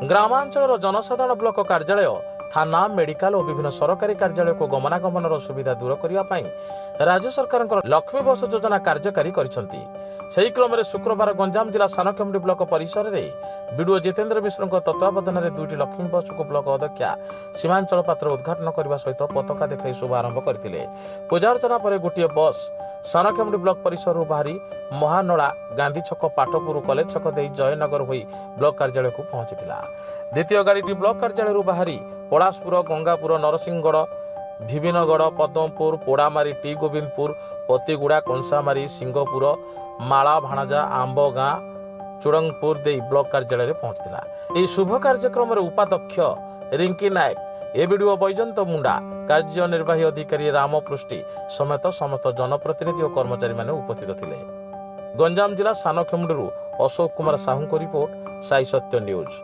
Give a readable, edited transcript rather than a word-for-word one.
ଗ୍ରାମାଞ୍ଚଳର ଜନସାଧାରଣ ବ୍ଲକ କାର୍ଯ୍ୟାଳୟ थाना मेडिकल और विभिन्न सरकारी कार्यालय को गमनागमन सुविधा दूर करने राज्य सरकार लक्ष्मी बस योजना कार्यकारी करिसेंती। क्रम में शुक्रवार गंजाम जिला सानखेमुंडी ब्लॉक परिसर में बीडीओ जितेंद्र मिश्र तत्वावधान में 2टी लक्ष्मी बस को ब्लॉक अध्यक्षा सीमांचल पात्र उद्घाटन करने सहित पताका देखा शुभारंभ करते। पूजा अर्चना पर गोटे बस सानखेमुंडी ब्लॉक परिसर बाहरी महानला गांधी छक पाटपुर कॉलेज छक दे जयनगर हो ब्लॉक कार्यालय को पहुंची। द्वितीय गाड़ी ब्लॉक कार्यालय बाहरी पलाशपुर गंगापुर नरसिंहगढ़ भिविनगढ़ पद्मपुर पोड़ामारी टी गोविंदपुर पतिगुड़ा कंसामारी सिंहपुर माला भाणाजा आंब गाँ चुड़ंगपुर दे ब्लॉक कार्यालय पहुंचला। यह शुभ कार्यक्रम उपाध्यक्ष रिंकी नायक एबीडीओ बैजंत मुंडा कार्यनिर्वाही अधिकारी राम पृष्टि समेत समस्त जनप्रतिनिधि और कर्मचारी माने उपस्थित थिले। गंजाम जिला सानखेमुंडी अशोक कुमार साहू को रिपोर्ट साई सत्य न्यूज।